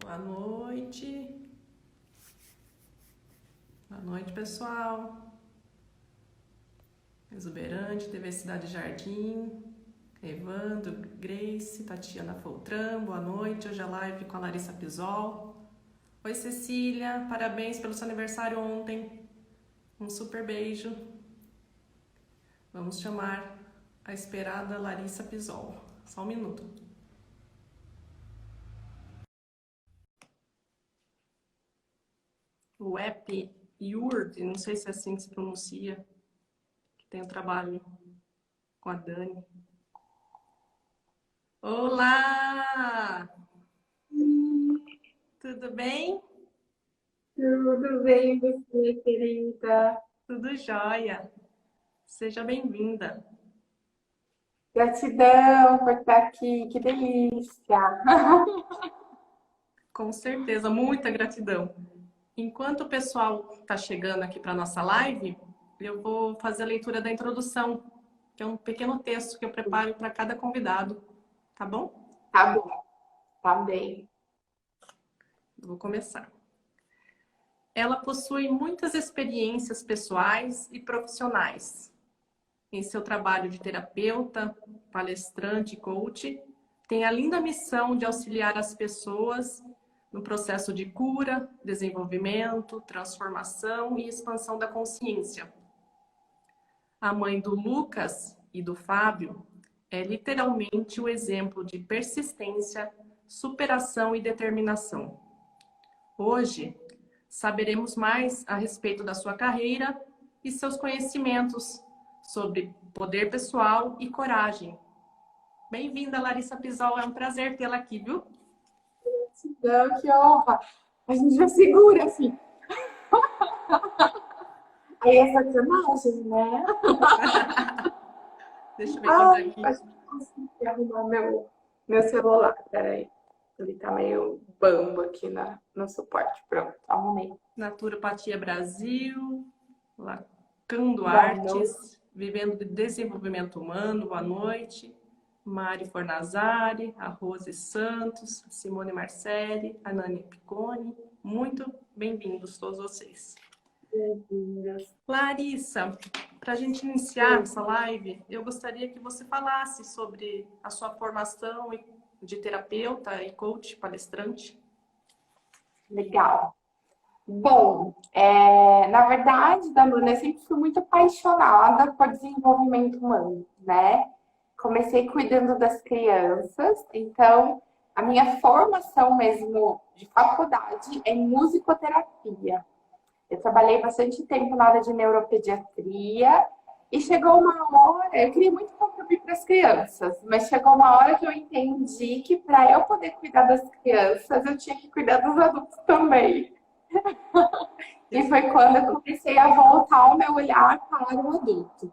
Boa noite. Boa noite, pessoal. Exuberante, TV Cidade Jardim. Evandro, Grace, Tatiana Foltran, boa noite. Hoje é live com a Larissa Pisol. Oi, Cecília, parabéns pelo seu aniversário ontem. Um super beijo. Vamos chamar a esperada Larissa Pisol. Só um minuto. O app Yurd, não sei se é assim que se pronuncia, que tem um trabalho com a Dani. Olá! Tudo bem? Tudo bem, você, querida? Tudo jóia. Seja bem-vinda. Gratidão por estar aqui, que delícia! Com certeza, muita gratidão. Enquanto o pessoal está chegando aqui para a nossa live, eu vou fazer a leitura da introdução, que é um pequeno texto que eu preparo para cada convidado, tá bom? Tá bom, tá bem. Eu vou começar. Ela possui muitas experiências pessoais e profissionais. Em seu trabalho de terapeuta, palestrante e coach, tem a linda missão de auxiliar as pessoas no processo de cura, desenvolvimento, transformação e expansão da consciência. A mãe do Lucas e do Fábio é literalmente o exemplo de persistência, superação e determinação. Hoje, saberemos mais a respeito da sua carreira e seus conhecimentos sobre poder pessoal e coragem. Bem-vinda, Larissa Pisol, é um prazer tê-la aqui, viu? Gratidão, que honra! A gente já segura, assim. Aí é sacanagem, né? Deixa eu ver quem tá Ai, aqui. acho que consegui arrumar meu celular. Peraí. Ele tá meio bambo aqui no suporte. Pronto, arrumei. Naturopatia Brasil, Lacando Boa noite. Artes, Vivendo de Desenvolvimento Humano, boa noite. Mari Fornazari, a Rose Santos, Simone Marcelli, a Nani Piccone. Muito bem-vindos todos vocês. Bem-vindas. Larissa, para a gente iniciar essa live, eu gostaria que você falasse sobre a sua formação de terapeuta e coach palestrante. Legal. Bom, na verdade, Damona, eu sempre fui muito apaixonada por desenvolvimento humano, né? Comecei cuidando das crianças, então a minha formação mesmo de faculdade é em musicoterapia. Eu trabalhei bastante tempo na área de neuropediatria e chegou uma hora, eu queria muito contribuir para as crianças, mas chegou uma hora que eu entendi que para eu poder cuidar das crianças, eu tinha que cuidar dos adultos também. E foi quando eu comecei a voltar o meu olhar para o adulto.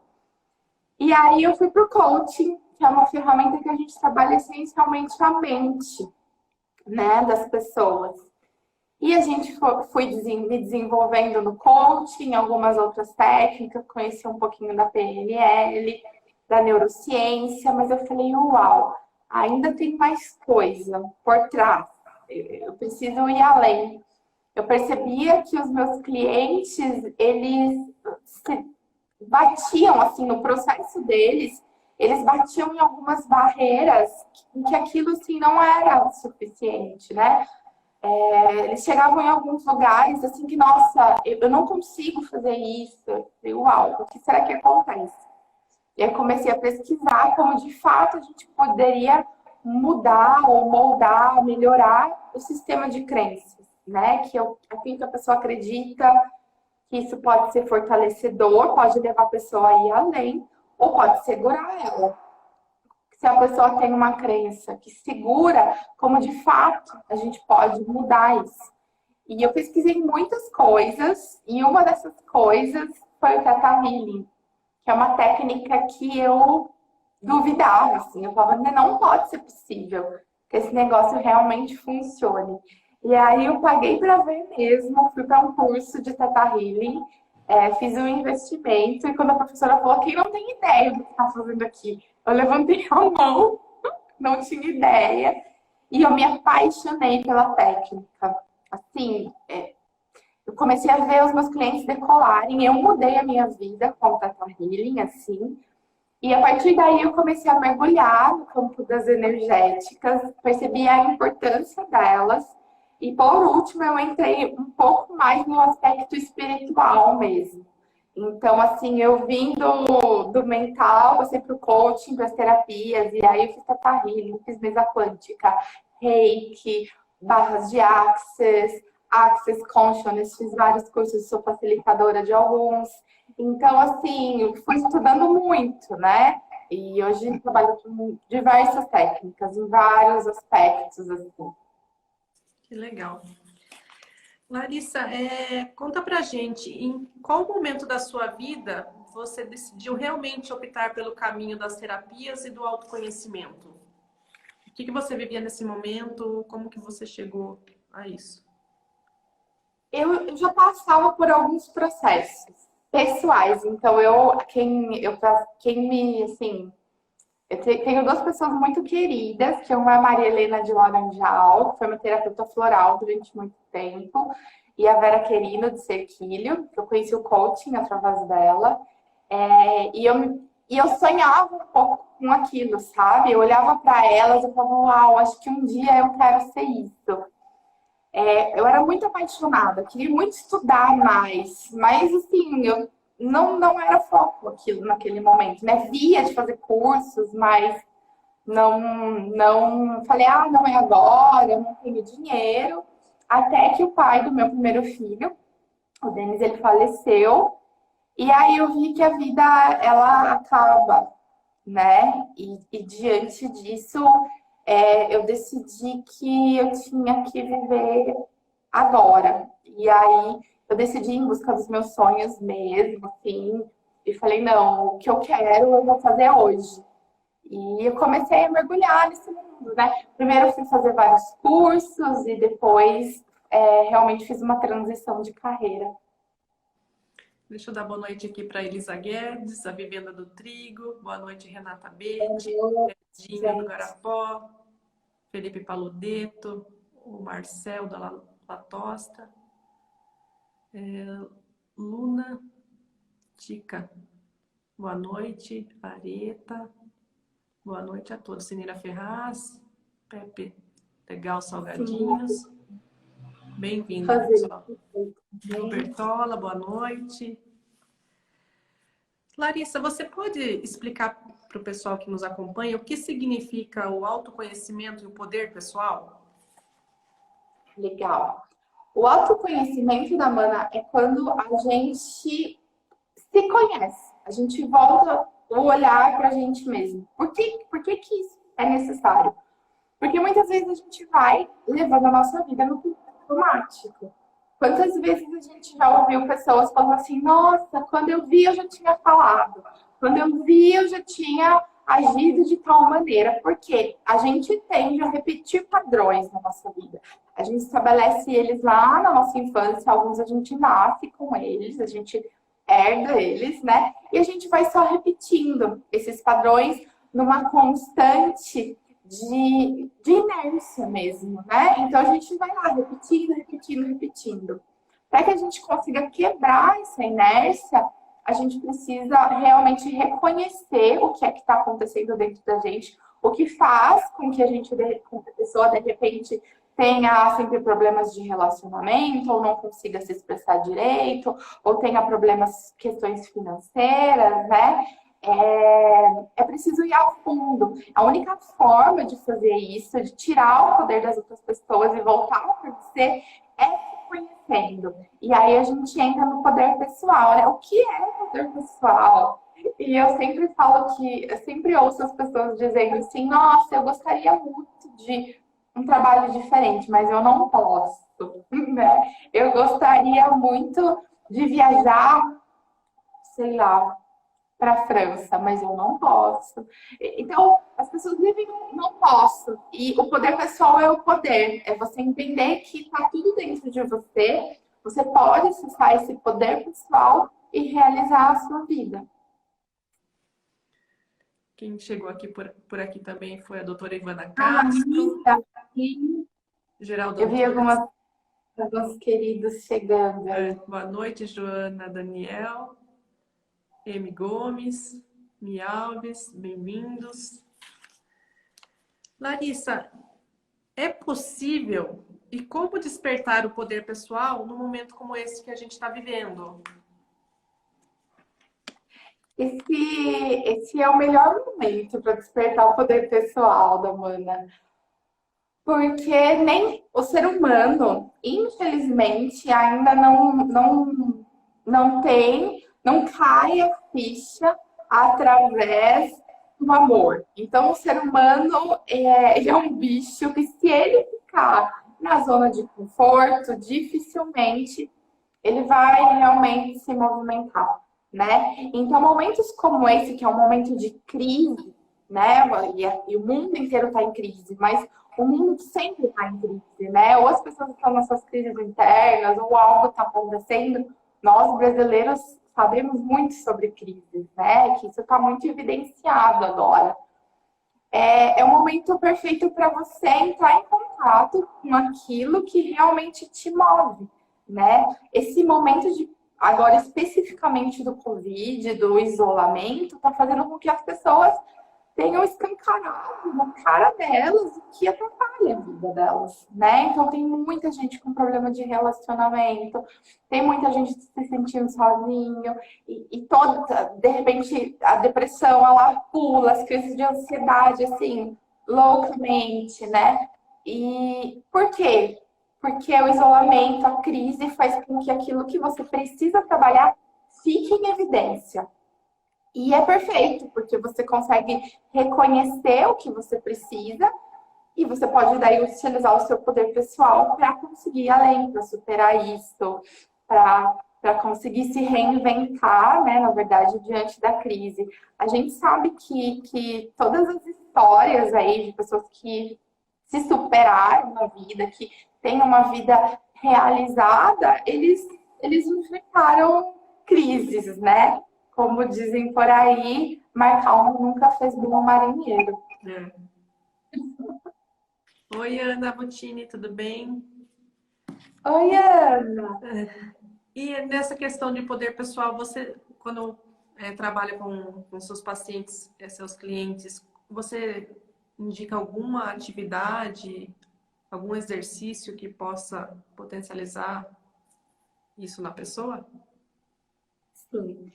E aí eu fui para o coaching, que é uma ferramenta que a gente trabalha essencialmente a mente, né, das pessoas. E a gente foi me desenvolvendo no coaching, algumas outras técnicas, conheci um pouquinho da PNL, da neurociência, mas eu falei, uau, ainda tem mais coisa por trás. Eu preciso ir além. Eu percebia que os meus clientes, eles se batiam, assim, no processo deles, eles batiam em algumas barreiras em que aquilo, assim, não era o suficiente, né? Eles chegavam em alguns lugares, assim, que, nossa, eu não consigo fazer isso. Eu falei, uau, o que será que acontece? E aí comecei a pesquisar como, de fato, a gente poderia mudar ou moldar, melhorar o sistema de crenças, né? Que aquilo que a pessoa acredita, que isso pode ser fortalecedor, pode levar a pessoa a ir além, ou pode segurar ela. Se a pessoa tem uma crença que segura, como de fato a gente pode mudar isso. E eu pesquisei muitas coisas, e uma dessas coisas foi o Theta Healing, que é uma técnica que eu duvidava, assim, eu falava, não pode ser possível que esse negócio realmente funcione. E aí eu paguei para ver mesmo, fui para um curso de Theta Healing, fiz um investimento, e quando a professora falou, quem não tem ideia do que está fazendo aqui? Eu levantei a mão, não tinha ideia. e eu me apaixonei pela técnica. Assim, eu comecei a ver os meus clientes decolarem, eu mudei a minha vida com o Theta Healing, assim, e a partir daí eu comecei a mergulhar no campo das energéticas, percebi a importância delas, e por último eu entrei um pouco mais no aspecto espiritual mesmo. Então, assim, eu vim do mental, passei para o coaching, para as terapias, e aí eu fiz Theta Healing, fiz mesa quântica, reiki, barras de Access Consciousness, fiz vários cursos, sou facilitadora de alguns. Então, assim, eu fui estudando muito, né? E hoje trabalho com diversas técnicas, em vários aspectos, assim. Que legal. Larissa, conta pra gente, em qual momento da sua vida você decidiu realmente optar pelo caminho das terapias e do autoconhecimento? O que você vivia nesse momento? Como que você chegou a isso? Eu já passava por alguns processos pessoais, então quem me, assim, tenho duas pessoas muito queridas, que uma é a Maria Helena de Laranjal, que foi uma terapeuta floral durante muito tempo, e a Vera Querino de Serquilho, que eu conheci o coaching através dela. E eu sonhava um pouco com aquilo, sabe? Eu olhava para elas e falava, uau, acho que um dia eu quero ser isso. Eu era muito apaixonada, queria muito estudar mais, mas assim, eu não era foco aquilo naquele momento, né? Via de fazer cursos, mas não falei, não é agora, eu não tenho dinheiro. Até que o pai do meu primeiro filho, o Denis, ele faleceu, e aí eu vi que a vida, ela acaba, né? E diante disso, eu decidi que eu tinha que viver agora. E aí eu decidi ir em busca dos meus sonhos mesmo, assim, e falei, não, o que eu quero eu vou fazer hoje. E eu comecei a mergulhar nesse mundo, né? Primeiro eu fui fazer vários cursos e depois realmente fiz uma transição de carreira. Deixa eu dar boa noite aqui para Elisa Guedes, a Vivenda do Trigo. Boa noite, Renata Betti, Edinho do Garapó, Felipe Paludeto, o Marcel da La Tosta, Luna Tica. Boa noite, Areta. Boa noite a todos. Sinira Ferraz, Pepe Legal Salgadinhos. Bem-vindo, pessoal. Bertola, boa noite. Larissa, você pode explicar para o pessoal que nos acompanha o que significa o autoconhecimento e o poder pessoal? Legal. O autoconhecimento da Mana é quando a gente se conhece, a gente volta o olhar para a gente mesmo. Por que isso é necessário? Porque muitas vezes a gente vai levando a nossa vida no automático. Quantas vezes a gente já ouviu pessoas falando assim, nossa, quando eu vi eu já tinha falado, quando eu vi eu já tinha agido de tal maneira, porque a gente tende a repetir padrões na nossa vida. A gente estabelece eles lá na nossa infância, alguns a gente nasce com eles, a gente herda eles, né? E a gente vai só repetindo esses padrões numa constante de inércia mesmo, né? Então a gente vai lá repetindo. Para que a gente consiga quebrar essa inércia, a gente precisa realmente reconhecer o que é que está acontecendo dentro da gente, o que faz com que com que a pessoa de repente tenha sempre problemas de relacionamento, ou não consiga se expressar direito, ou tenha problemas, questões financeiras, né? É preciso ir ao fundo. A única forma de fazer isso, de tirar o poder das outras pessoas e voltar para você, é se conhecendo. E aí a gente entra no poder pessoal, né? O que é poder pessoal? E eu sempre falo eu sempre ouço as pessoas dizendo assim, nossa, eu gostaria muito de um trabalho diferente, mas eu não posso, né? Eu gostaria muito de viajar, sei lá, para a França, mas eu não posso. Então, as pessoas vivem não posso. E o poder pessoal é o poder. É você entender que está tudo dentro de você. Você pode acessar esse poder pessoal e realizar a sua vida. Quem chegou aqui por aqui também foi a doutora Ivana Ah, Castro, Rita, sim. Geraldo Eu vi Antunes. alguns queridos chegando aí. Boa noite, Joana Daniel, M. Gomes, Mi Alves, bem-vindos. Larissa, é possível e como despertar o poder pessoal num momento como esse que a gente está vivendo? Esse é o melhor momento para despertar o poder pessoal da Mana. Porque nem o ser humano, infelizmente, ainda não cai a ficha através do amor. Então, o ser humano ele é um bicho que, se ele ficar na zona de conforto, dificilmente ele vai realmente se movimentar, né? Então, momentos como esse, que é um momento de crise, né? E o mundo inteiro está em crise, mas o mundo sempre está em crise, né? Ou as pessoas estão nas suas crises internas, ou algo está acontecendo. Nós, brasileiros, sabemos muito sobre crises, né? Que isso está muito evidenciado agora. É um momento perfeito para você entrar em contato com aquilo que realmente te move, né? Esse momento de, agora especificamente do Covid, do isolamento, está fazendo com que as pessoas tenham escancarado na cara delas o que atrapalha a vida delas, né? Então tem muita gente com problema de relacionamento, tem muita gente se sentindo sozinho e toda, de repente, a depressão ela pula, as crises de ansiedade assim, loucamente, né? E por quê? Porque o isolamento, a crise faz com que aquilo que você precisa trabalhar fique em evidência. E é perfeito, porque você consegue reconhecer o que você precisa e você pode daí utilizar o seu poder pessoal para conseguir ir além, para superar isso, para conseguir se reinventar, né, na verdade, diante da crise. A gente sabe que todas as histórias aí de pessoas que se superaram na vida, que têm uma vida realizada, eles enfrentaram crises, né? Como dizem por aí, mar calmo nunca fez bom marinheiro. É. Oi, Ana Botini, tudo bem? Oi, Ana. E nessa questão de poder pessoal, você, quando trabalha com seus pacientes, seus clientes, você indica alguma atividade, algum exercício que possa potencializar isso na pessoa? Sim.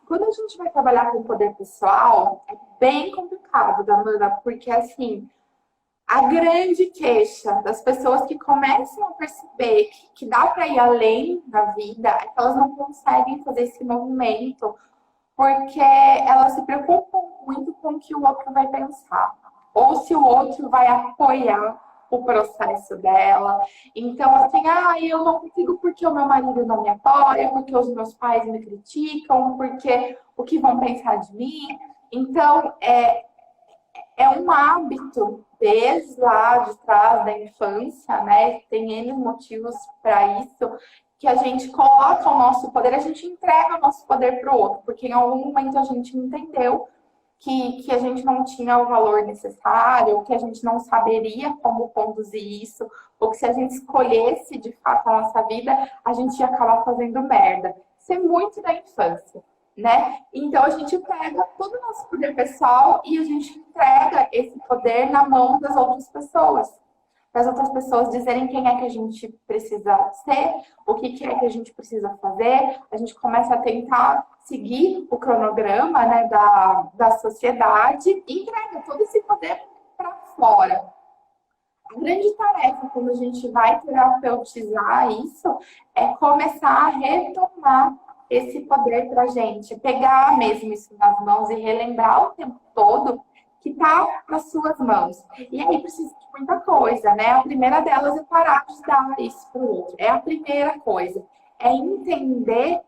Quando a gente vai trabalhar com poder pessoal, é bem complicado, Damana, porque assim, a grande queixa das pessoas que começam a perceber que dá para ir além da vida é que elas não conseguem fazer esse movimento porque elas se preocupam muito com o que o outro vai pensar, ou se o outro vai apoiar o processo dela. Então, assim, eu não consigo porque o meu marido não me apoia, porque os meus pais me criticam, porque o que vão pensar de mim. Então, é um hábito desde lá de trás da infância, né? Tem N motivos para isso, que a gente coloca o nosso poder, a gente entrega o nosso poder para o outro, porque em algum momento a gente entendeu que a gente não tinha o valor necessário, que a gente não saberia como conduzir isso, ou que se a gente escolhesse de fato a nossa vida, a gente ia acabar fazendo merda. Isso é muito da infância, né? Então a gente pega todo o nosso poder pessoal e a gente entrega esse poder na mão das outras pessoas. Para as outras pessoas dizerem quem é que a gente precisa ser, o que é que a gente precisa fazer. A gente começa a tentar seguir o cronograma, né, da sociedade e entrega todo esse poder para fora. A grande tarefa quando a gente vai terapeutizar isso é começar a retomar esse poder para a gente, pegar mesmo isso nas mãos e relembrar o tempo todo que está nas suas mãos. E aí precisa de muita coisa, né? A primeira delas é parar de dar isso para o outro. É a primeira coisa. É entender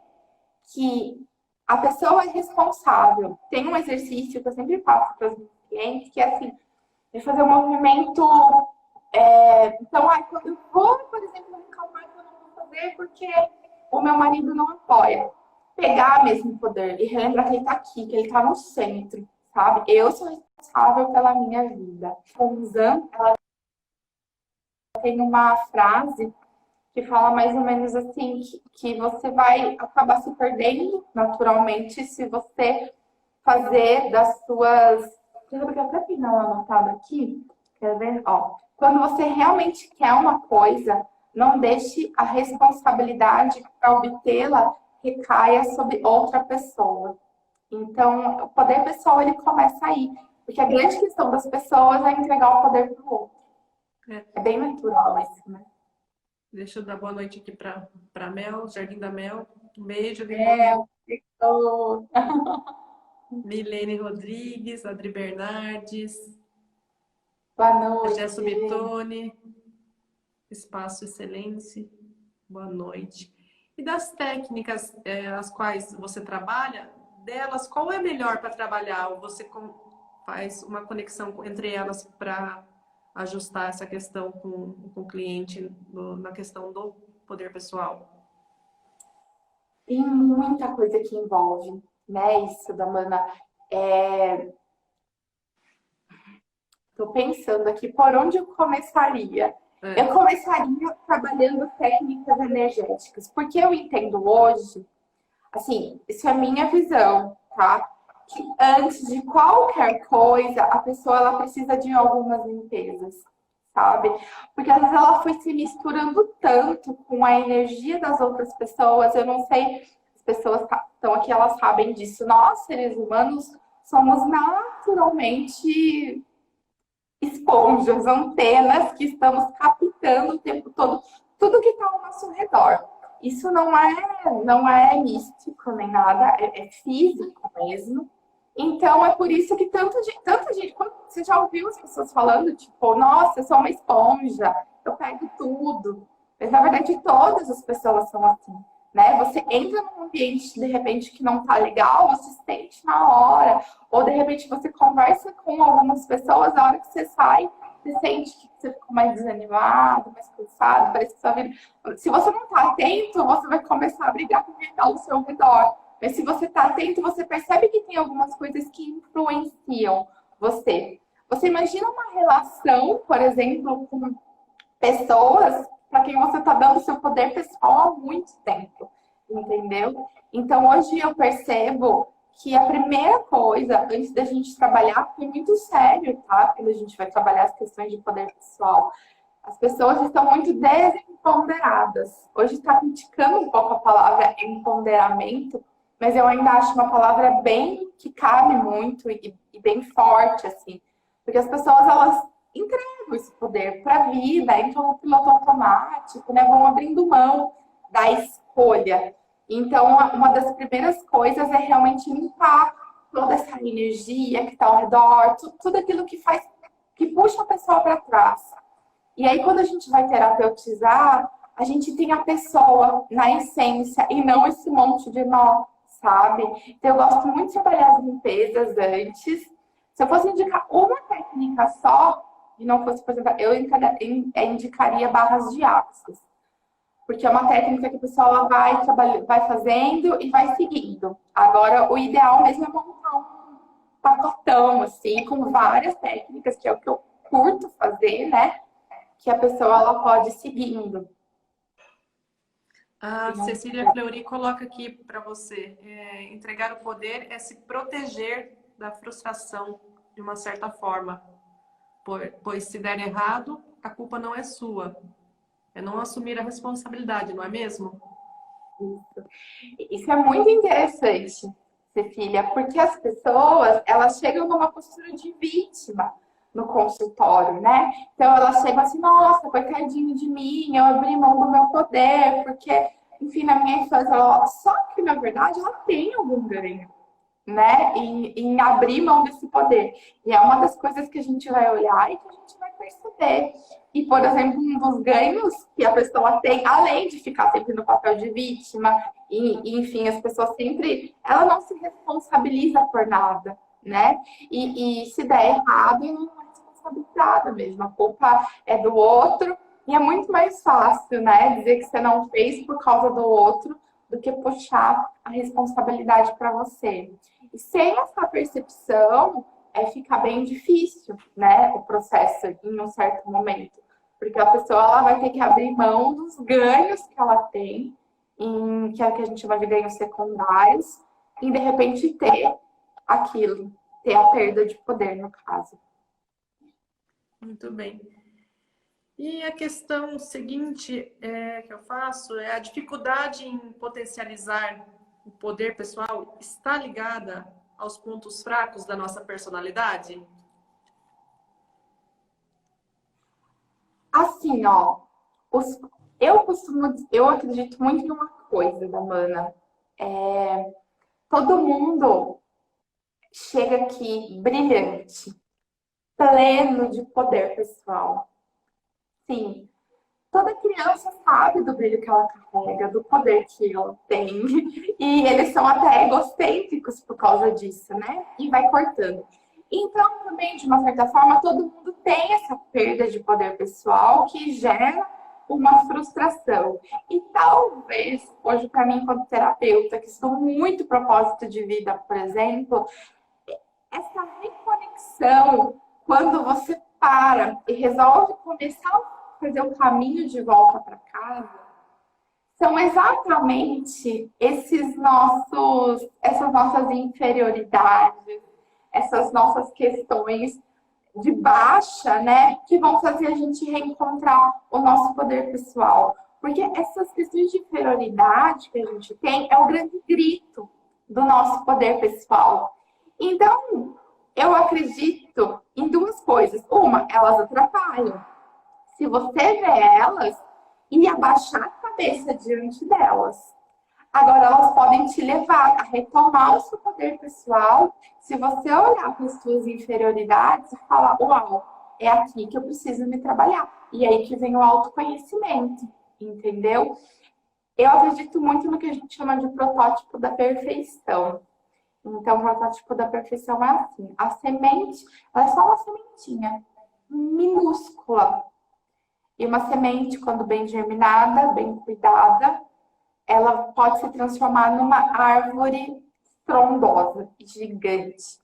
que a pessoa é responsável. Tem um exercício que eu sempre faço para os meus clientes, que é assim, de fazer um movimento. Então, quando eu vou, por exemplo, reclamar que eu não vou fazer porque o meu marido não apoia. Pegar mesmo o poder e relembrar que ele está aqui, que ele está no centro, sabe? Eu sou responsável pela minha vida. Konzan, ela tem uma frase que fala mais ou menos assim, que você vai acabar se perdendo naturalmente se você fazer das suas... Eu até tenho ela anotada aqui, quer ver? Ó, quando você realmente quer uma coisa, não deixe a responsabilidade para obtê-la recaia sobre outra pessoa. Então, o poder pessoal, ele começa aí. Porque a grande questão das pessoas é entregar o poder para o outro. É bem natural isso, né? Deixa eu dar boa noite aqui para Mel, Jardim da Mel. Um beijo, Tô... Milene Rodrigues, Adri Bernardes, Boa noite. Gesso Bitone, Espaço Excelência, boa noite. E das técnicas as quais você trabalha, delas, qual é melhor para trabalhar? Ou você faz uma conexão entre elas para ajustar essa questão com o cliente na questão do poder pessoal? Tem muita coisa que envolve, né? Isso, Damana. Tô pensando aqui por onde eu começaria. Eu começaria trabalhando técnicas energéticas, porque eu entendo hoje, assim, isso é minha visão, tá? Que antes de qualquer coisa, a pessoa ela precisa de algumas limpezas, sabe? Porque às vezes ela foi se misturando tanto com a energia das outras pessoas, eu não sei, as pessoas que estão aqui, elas sabem disso. Nós, seres humanos, somos naturalmente esponjas, antenas que estamos captando o tempo todo tudo que está ao nosso redor. Isso não é místico nem nada, é físico mesmo. Então é por isso que tanta gente, você já ouviu as pessoas falando, tipo, nossa, eu sou uma esponja, eu pego tudo. Mas na verdade todas as pessoas são assim, né? Você entra num ambiente de repente que não tá legal, você sente na hora, ou de repente você conversa com algumas pessoas, na hora que você sai, você sente que você ficou mais desanimado, mais cansado, parece que sua vida... Se você não tá atento, você vai começar a brigar com quem tá ao seu redor. Mas se você tá atento, você percebe que tem algumas coisas que influenciam você. Você imagina uma relação, por exemplo, com pessoas para quem você está dando seu poder pessoal há muito tempo, entendeu? Então, hoje eu percebo que a primeira coisa, antes da gente trabalhar, foi muito sério, tá? Quando a gente vai trabalhar as questões de poder pessoal. As pessoas estão muito desempoderadas. Hoje está criticando um pouco a palavra empoderamento, mas eu ainda acho uma palavra bem que cabe muito e bem forte, assim. Porque as pessoas, elas entregam esse poder para a vida, entram no piloto automático, né? Vão abrindo mão da escolha. Então, uma das primeiras coisas é realmente limpar toda essa energia que está ao redor, tudo aquilo que faz, que puxa a pessoa para trás. E aí, quando a gente vai terapeutizar, a gente tem a pessoa na essência e não esse monte de nó, sabe? Então, eu gosto muito de trabalhar as limpezas antes. Se eu fosse indicar uma técnica só, e não fosse, por exemplo, eu indicaria barras de axis. Porque é uma técnica que a pessoa vai fazendo e vai seguindo. Agora, o ideal mesmo é montar um pacotão, assim, com várias técnicas, que é o que eu curto fazer, né? Que a pessoa ela pode ir seguindo. A Cecília Fleury coloca aqui para você: entregar o poder é se proteger da frustração de uma certa forma, pois se der errado, a culpa não é sua. É não assumir a responsabilidade, não é mesmo? Isso é muito interessante, Cecília, porque as pessoas, elas chegam numa postura de vítima no consultório, né? Então elas chegam assim, nossa, coitadinho de mim, eu abri mão do meu poder, porque, enfim, na minha infância, só que na verdade ela tem algum ganho, né? Em abrir mão desse poder. E é uma das coisas que a gente vai olhar e que a gente vai perceber. E, por exemplo, um dos ganhos que a pessoa tem, além de ficar sempre no papel de vítima, enfim, as pessoas sempre, ela não se responsabiliza por nada, né? E se der errado, não é responsabilizada mesmo. A culpa é do outro. E é muito mais fácil, né? Dizer que você não fez por causa do outro do que puxar a responsabilidade para você. E sem essa percepção, fica bem difícil, né, o processo em um certo momento. Porque a pessoa ela vai ter que abrir mão dos ganhos que ela tem, que é o que a gente chama de ganhos secundários, e de repente ter aquilo, ter a perda de poder, no caso. Muito bem. E a questão seguinte que eu faço é a dificuldade em potencializar o poder pessoal está ligada aos pontos fracos da nossa personalidade? Assim, ó, eu acredito muito numa coisa, Damana. Todo mundo chega aqui brilhante, pleno de poder pessoal. Sim, toda criança sabe do brilho que ela carrega, do poder que ela tem. E eles são até egocêntricos por causa disso, né? E vai cortando. Então, também, de uma certa forma, todo mundo tem essa perda de poder pessoal que gera uma frustração. E talvez, hoje, para mim, como terapeuta, que estudo muito propósito de vida, por exemplo, essa reconexão, quando você para e resolve começar a fazer o caminho de volta para casa, são exatamente essas nossas inferioridades, essas nossas questões de baixa, né, que vão fazer a gente reencontrar o nosso poder pessoal. Porque essas questões de inferioridade que a gente tem é o grande grito do nosso poder pessoal. Então, eu acredito em duas coisas. Uma, elas atrapalham. Se você vê elas e abaixar a cabeça diante delas. Agora, elas podem te levar a retomar o seu poder pessoal se você olhar para as suas inferioridades e falar, uau, é aqui que eu preciso me trabalhar. E aí que vem o autoconhecimento, entendeu? Eu acredito muito no que a gente chama de protótipo da perfeição. Então, o protótipo da perfeição é assim. A semente, ela é só uma sementinha minúscula. E uma semente, quando bem germinada, bem cuidada, ela pode se transformar numa árvore frondosa, gigante.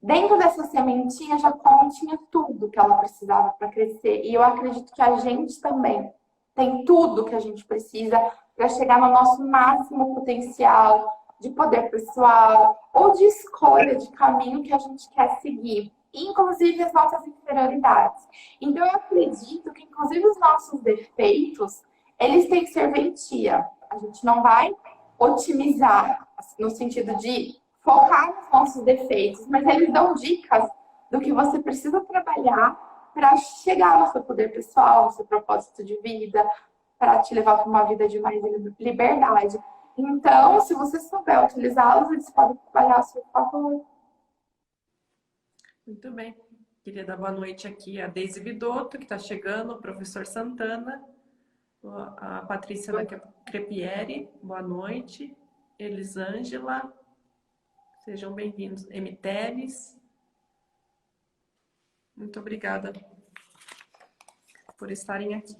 Dentro dessa sementinha já continha tudo que ela precisava para crescer. E eu acredito que a gente também tem tudo que a gente precisa para chegar no nosso máximo potencial de poder pessoal ou de escolha de caminho que a gente quer seguir, inclusive as nossas inferioridades. Então eu acredito que inclusive os nossos defeitos, eles têm serventia. A gente não vai otimizar no sentido de focar nos nossos defeitos, mas eles dão dicas do que você precisa trabalhar para chegar no seu poder pessoal, no seu propósito de vida, para te levar para uma vida de mais liberdade. Então, se você souber utilizá-los, eles podem trabalhar a seu favor. Muito bem. Queria dar boa noite aqui a Deise Vidotto, que está chegando, o professor Santana, a Patrícia da Crepieri, boa noite. Elisângela, sejam bem-vindos. Teles, muito obrigada por estarem aqui.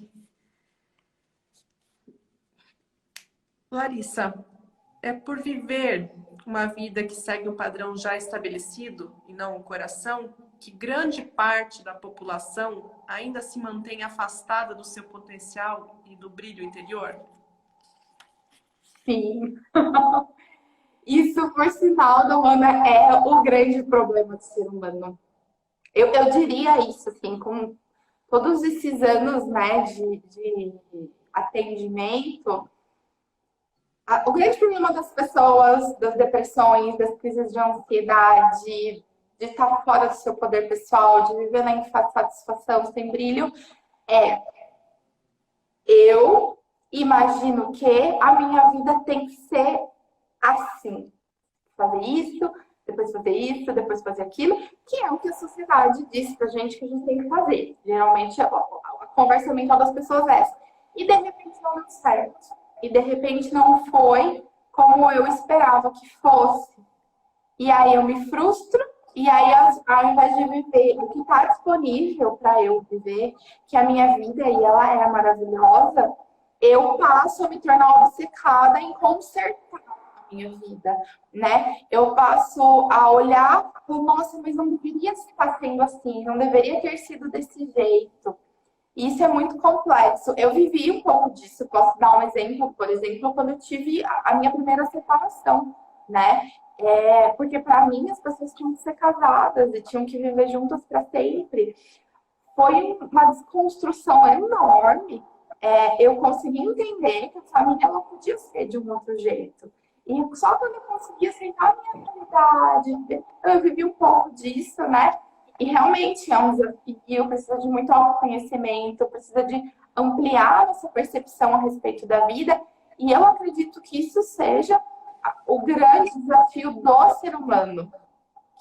Larissa, é por viver uma vida que segue um padrão já estabelecido e não o coração, que grande parte da população ainda se mantém afastada do seu potencial e do brilho interior? Sim. Isso, por sinal, Damana, é o grande problema do ser humano. Eu diria isso, assim, com todos esses anos, né, de atendimento, o grande problema das pessoas, das depressões, das crises de ansiedade, de estar fora do seu poder pessoal, de viver na insatisfação sem brilho, eu imagino que a minha vida tem que ser assim. Fazer isso, depois fazer isso, depois fazer aquilo, que é o que a sociedade diz pra gente que a gente tem que fazer. Geralmente, a conversa mental das pessoas é essa. E de repente não deu certo. E de repente não foi como eu esperava que fosse. E aí eu me frustro, e aí ao invés de viver o que está disponível para eu viver, que a minha vida e ela é maravilhosa, eu passo a me tornar obcecada em consertar a minha vida, né? Eu passo a olhar, nossa, mas não deveria estar sendo assim, não deveria ter sido desse jeito. Isso é muito complexo. Eu vivi um pouco disso. Posso dar um exemplo, por exemplo, quando eu tive a minha primeira separação, né? Porque para mim as pessoas tinham que ser casadas e tinham que viver juntas para sempre. Foi uma desconstrução enorme. Eu consegui entender que a família ela podia ser de um outro jeito. E só quando eu consegui aceitar a minha realidade, eu vivi um pouco disso, né? E realmente é um desafio, precisa de muito autoconhecimento, precisa de ampliar a nossa percepção a respeito da vida. E eu acredito que isso seja o grande desafio do ser humano,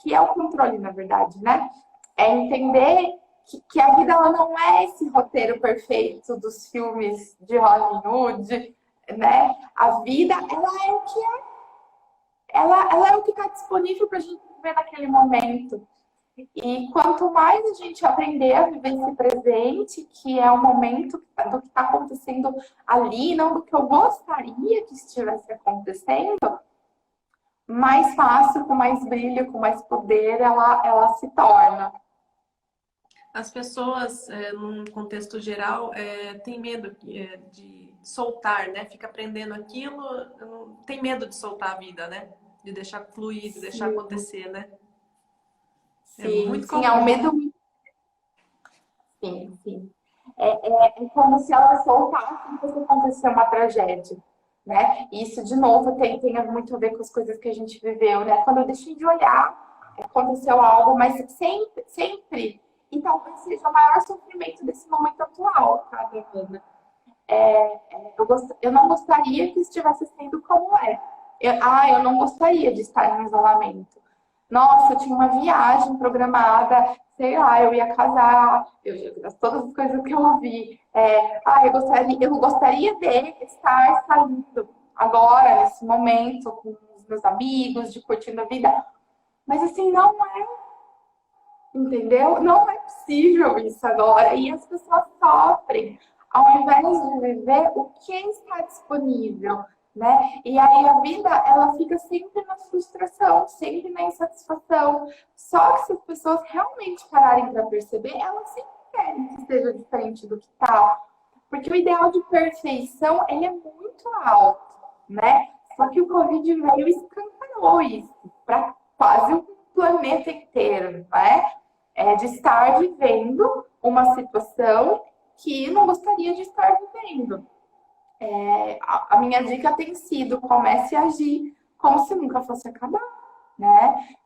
que é o controle, na verdade, né? É entender que a vida ela não é esse roteiro perfeito dos filmes de Hollywood, né? A vida, ela é o que é. Ela é o que está disponível para a gente viver naquele momento. E quanto mais a gente aprender a viver esse presente, que é o momento do que está acontecendo ali, não do que eu gostaria que estivesse acontecendo, mais fácil, com mais brilho, com mais poder, ela se torna. As pessoas, num contexto geral, têm medo de soltar, né? Fica aprendendo aquilo, tem medo de soltar a vida, né? De deixar fluir, de deixar acontecer, né? É Sim, muito sim, é um comum. medo. Sim, sim. É como se ela soltasse e fosse acontecer uma tragédia, né? E isso, de novo, tem muito a ver com as coisas que a gente viveu, né? Quando eu deixei de olhar, aconteceu algo, mas sempre, sempre, e talvez seja o maior sofrimento desse momento atual, tá, Ana? Eu não gostaria que estivesse sendo como é. Eu não gostaria de estar em isolamento. Nossa, eu tinha uma viagem programada, sei lá, eu ia casar, todas as coisas que eu ouvi. Eu gostaria de estar saindo agora, nesse momento, com os meus amigos, de curtindo a vida. Mas assim, não é, entendeu? Não é possível isso agora. E as pessoas sofrem, ao invés de viver o que está disponível, né? E aí a vida, ela fica sempre na frustração, sempre na insatisfação. Só que se as pessoas realmente pararem para perceber, elas sempre querem que esteja diferente do que está. Porque o ideal de perfeição, ele é muito alto, né? Só que o Covid veio e escancarou isso para quase o planeta inteiro, né? De estar vivendo uma situação que não gostaria de estar vivendo. A minha dica tem sido: comece a agir como se nunca fosse acabar, né?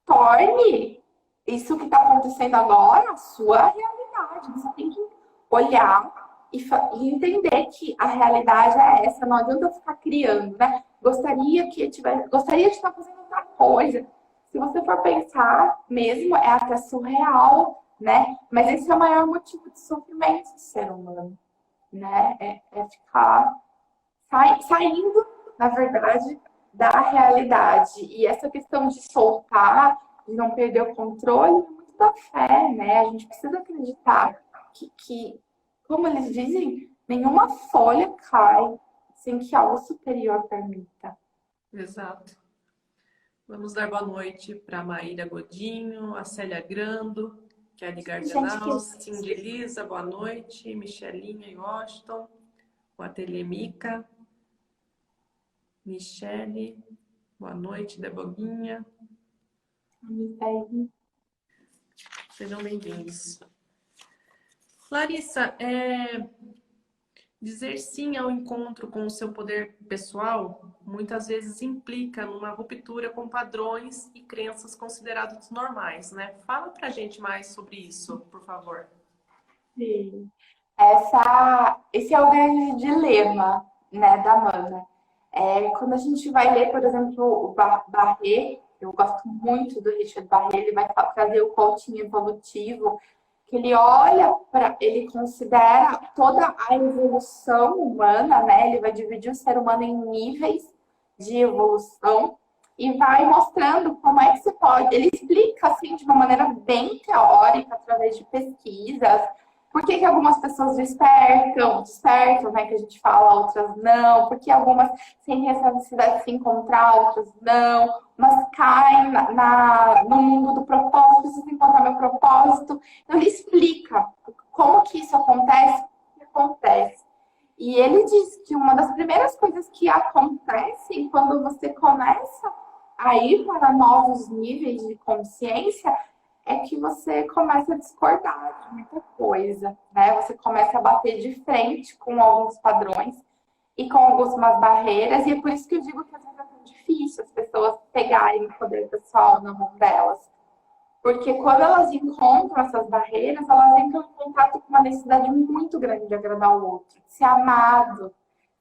Torne isso que está acontecendo agora a sua realidade. Você tem que olhar e entender que a realidade é essa. Não adianta ficar criando, né? Gostaria de estar fazendo outra coisa. Se você for pensar mesmo, é até surreal, né? Mas esse é o maior motivo de sofrimento do ser humano, né? É ficar saindo, na verdade, da realidade. E essa questão de soltar, de não perder o controle, é muito da fé, né? A gente precisa acreditar que como eles dizem, nenhuma folha cai sem que algo superior permita. Exato. Vamos dar boa noite para a Maíra Godinho, a Célia Grando, Kelly Gardenal, Cindy Lisa, boa noite, Michelinha e Washington, o Ateliê Mica, Michele, boa noite, Deboguinha. Sejam bem-vindos. Larissa, dizer sim ao encontro com o seu poder pessoal muitas vezes implica numa ruptura com padrões e crenças considerados normais, né? Fala pra gente mais sobre isso, por favor. Sim. Esse é o grande dilema, né, da Mana. Quando a gente vai ler, por exemplo, o Barré, eu gosto muito do Richard Barré, ele vai trazer o coaching evolutivo, que ele considera toda a evolução humana, né? Ele vai dividir o ser humano em níveis de evolução e vai mostrando como é que você pode. Ele explica assim de uma maneira bem teórica, através de pesquisas, Por que que algumas pessoas despertam, né, que a gente fala, outras não? Por que algumas sentem essa necessidade de se encontrar, outras não? Umas caem no mundo do propósito, preciso encontrar meu propósito. Então, ele explica como que isso acontece, o que acontece. E ele diz que uma das primeiras coisas que acontecem quando você começa a ir para novos níveis de consciência é que você começa a discordar de muita coisa, né? Você começa a bater de frente com alguns padrões e com algumas barreiras, e é por isso que eu digo que às vezes é tão difícil as pessoas pegarem o poder pessoal na mão delas. Porque quando elas encontram essas barreiras, elas entram em contato com uma necessidade muito grande de agradar o outro, de ser amado,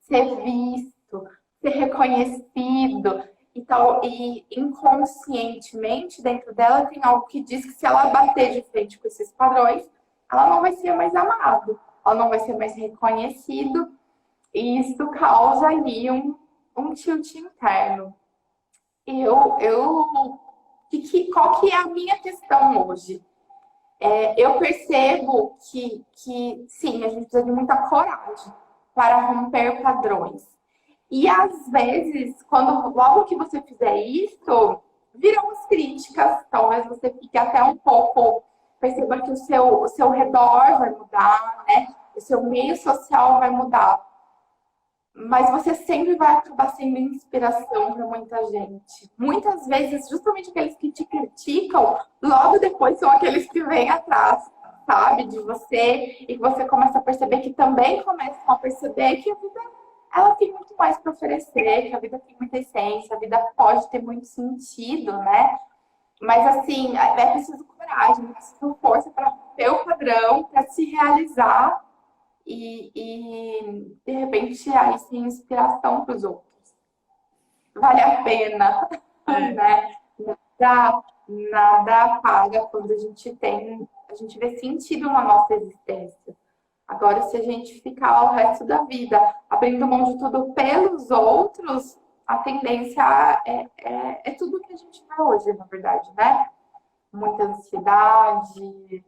ser visto, ser reconhecido. Então, e inconscientemente, dentro dela, tem algo que diz que se ela bater de frente com esses padrões, ela não vai ser mais amada, ela não vai ser mais reconhecido, e isso causa ali um tilt interno. Qual que é a minha questão hoje? Eu percebo que, sim, a gente precisa de muita coragem para romper padrões. E às vezes, logo que você fizer isso, virão as críticas, talvez você fique até um pouco, perceba que o seu redor vai mudar, né? O seu meio social vai mudar. Mas você sempre vai acabar sendo inspiração para muita gente. Muitas vezes, justamente aqueles que te criticam, logo depois são aqueles que vêm atrás, sabe, de você, e que você começa a perceber que também começam a perceber que a vida ela tem muito mais para oferecer, que a vida tem muita essência, a vida pode ter muito sentido, né? Mas assim, é preciso coragem, é preciso força para ter o padrão, para se realizar e de repente aí sim inspiração para os outros. Vale a pena, né? Nada paga quando a gente vê sentido na nossa existência. Agora, se a gente ficar o resto da vida abrindo mão de tudo pelos outros, a tendência é tudo que a gente vê hoje, na verdade, né? Muita ansiedade,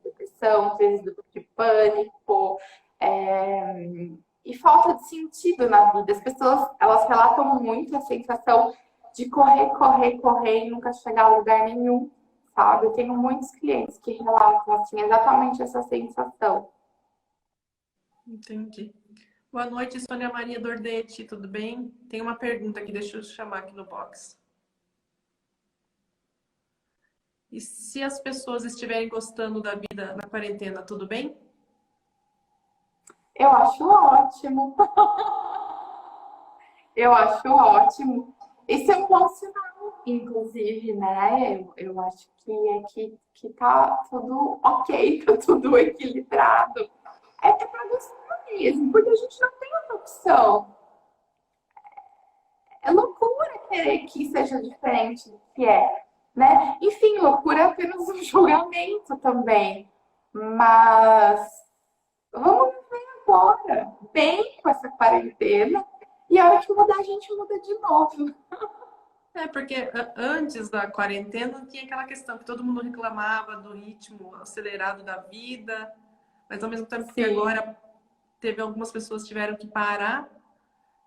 depressão, vezes de pânico, e falta de sentido na vida. As pessoas, elas relatam muito a sensação de correr, correr, correr e nunca chegar a lugar nenhum, sabe? Eu tenho muitos clientes que relatam, assim, exatamente essa sensação. Entendi. Boa noite, Sônia Maria Dordetti, tudo bem? Tem uma pergunta aqui, deixa eu chamar aqui no box. E se as pessoas estiverem gostando da vida na quarentena, tudo bem? Eu acho ótimo. Eu acho ótimo. Isso é um bom sinal, inclusive, né? Eu acho que tá tudo ok, tá tudo equilibrado. É para gostar mesmo, porque a gente não tem outra opção. É loucura querer que seja diferente do que é, né? Enfim, loucura é apenas um julgamento também. Mas vamos viver agora, bem com essa quarentena. E a hora que mudar, a gente muda de novo. Porque antes da quarentena tinha aquela questão que todo mundo reclamava do ritmo acelerado da vida, mas ao mesmo tempo que agora teve algumas pessoas que tiveram que parar,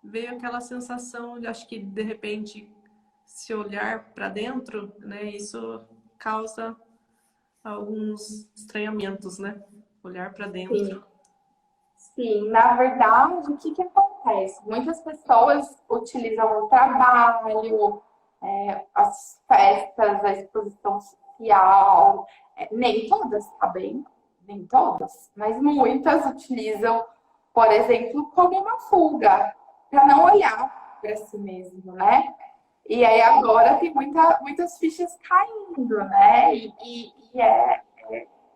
veio aquela sensação de, acho que de repente, se olhar para dentro, né, isso causa alguns estranhamentos, né? Olhar para dentro. Sim. Sim, na verdade, o que acontece? Muitas pessoas utilizam o trabalho, as festas, a exposição social, nem todas, tá bem? Nem todas, mas muitas utilizam, por exemplo, como uma fuga, para não olhar para si mesmo, né? E aí agora tem muitas fichas caindo, né? E é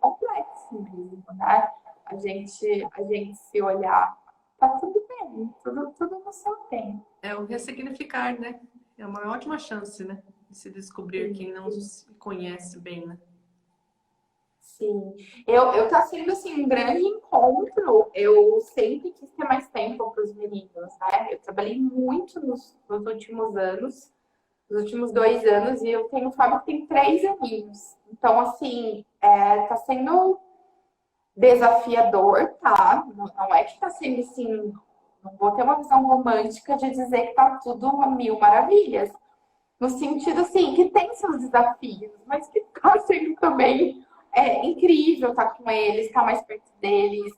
complexo mesmo, né? A gente se olhar, tá tudo bem, tudo no seu tempo. É o ressignificar, né? É uma ótima chance, né? De se descobrir quem não se conhece bem, né? Sim. Eu tá sendo, assim, um grande encontro. Eu sempre quis ter mais tempo para os meninos, né? Eu trabalhei muito nos últimos anos, nos últimos 2 anos, e eu tenho um Fábio que tem 3 aninhos. Então, assim, tá sendo desafiador, tá? Não é que tá sendo assim, não vou ter uma visão romântica de dizer que tá tudo a mil maravilhas. No sentido, assim, que tem seus desafios, mas que tá sendo também incrível estar com eles, estar mais perto deles.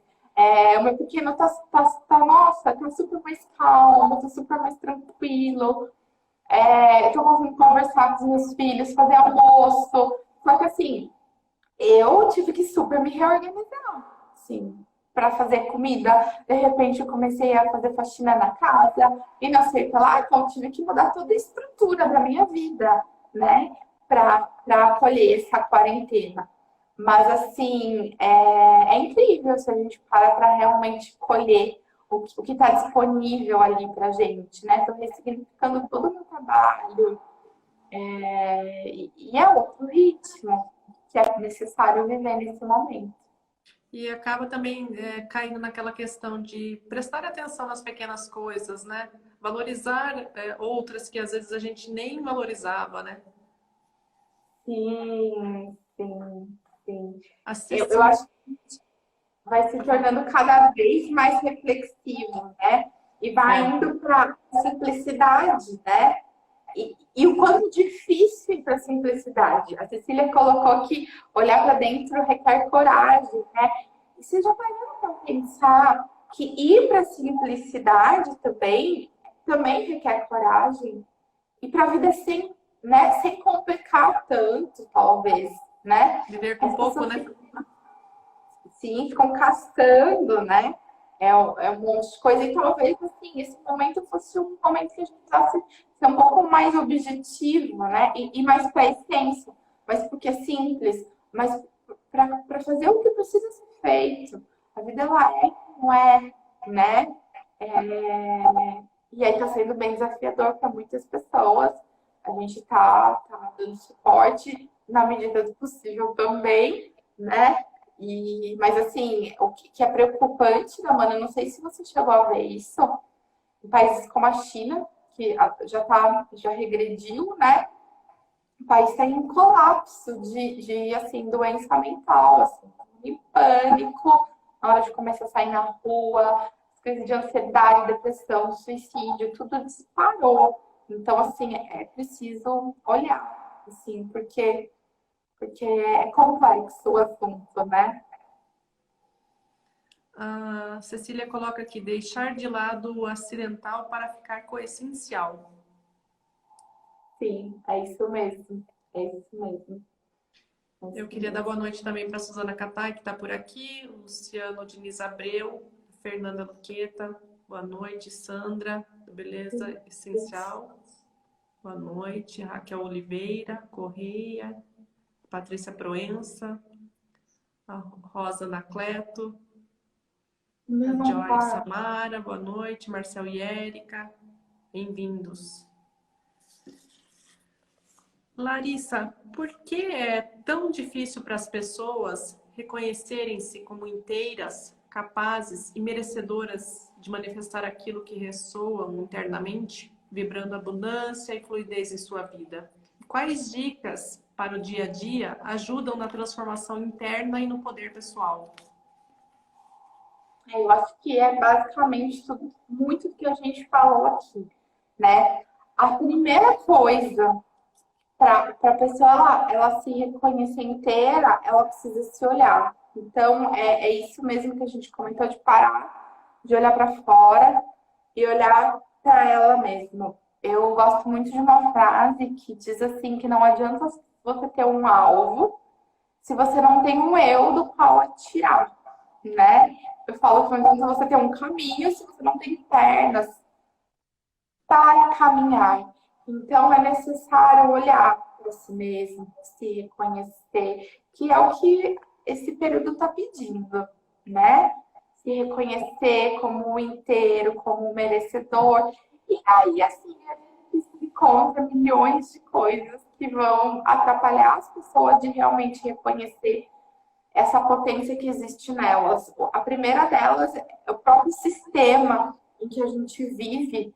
O meu pequeno nossa, tá super mais calmo, tá super mais tranquilo. Eu tô conseguindo conversar com os meus filhos, fazer almoço. Só que, assim, eu tive que super me reorganizar, sim, para fazer comida. De repente, eu comecei a fazer faxina na casa e não sei o que lá, então eu tive que mudar toda a estrutura da minha vida, né, para acolher essa quarentena. Mas, assim, é incrível se a gente para realmente colher o que está disponível ali para gente, né? Estou ressignificando todo o meu trabalho, e é outro ritmo que é necessário viver nesse momento. E acaba também caindo naquela questão de prestar atenção nas pequenas coisas, né? Valorizar outras que às vezes a gente nem valorizava, né? Sim, sim, sim. A Eu Cecília, acho que vai se tornando cada vez mais reflexivo, né? E vai é, indo para a simplicidade, né? E o quanto difícil ir para a simplicidade. A Cecília colocou que olhar para dentro requer coragem, né? E você já parou para pensar que ir para a simplicidade também requer coragem? E para a vida sem, né, sem complicar tanto, talvez, né? viver com As pouco, pessoas né? ficam cascando, né? Um monte de coisa. E talvez, assim, esse momento fosse um momento que a gente precisasse ser um pouco mais objetivo, né? E mais para a essência. Mas porque é simples. Mas para fazer o que precisa ser feito. A vida, ela não é, né? E aí está sendo bem desafiador para muitas pessoas. A gente tá dando suporte na medida do possível também, né? Mas assim, o que é preocupante, né, mano? Eu não sei se você chegou a ver isso, em países como a China, que já regrediu, né? O país está em colapso de assim, doença mental, assim, em pânico, na hora de começar a sair na rua, crises de ansiedade, depressão, suicídio, tudo disparou. Então, assim, é preciso olhar, assim, porque é complexo o assunto, né? A Cecília coloca aqui, deixar de lado o acidental para ficar com o essencial. Sim, é isso mesmo. É isso mesmo. É Eu isso queria dar mesmo. boa noite também para a Suzana Catai, que está por aqui, o Luciano Diniz Abreu, Fernanda Luqueta, boa noite, Sandra, Beleza Essencial, boa noite, Raquel Oliveira, Correia, Patrícia Proença, a Rosa Anacleto, a Não, Joy para. Samara, boa noite, Marcel e Érica, bem-vindos. Larissa, por que é tão difícil para as pessoas reconhecerem-se como inteiras, capazes e merecedoras de manifestar aquilo que ressoam internamente, vibrando abundância e fluidez em sua vida? Quais dicas para o dia a dia ajudam na transformação interna e no poder pessoal? Eu acho que é basicamente muito do que a gente falou aqui, né? A primeira coisa para a pessoa ela se reconhecer inteira, ela precisa se olhar. Então, é isso mesmo que a gente comentou de parar, de olhar para fora e olhar para ela mesma. Eu gosto muito de uma frase que diz assim que não adianta você ter um alvo se você não tem um eu do qual atirar, né? Eu falo que não adianta você ter um caminho se você não tem pernas para caminhar. Então, é necessário olhar para si mesmo, se reconhecer, que é o que esse período está pedindo, né? Se reconhecer como um inteiro, como um merecedor. E aí, assim, a gente se encontra milhões de coisas que vão atrapalhar as pessoas de realmente reconhecer essa potência que existe nelas. A primeira delas é o próprio sistema em que a gente vive,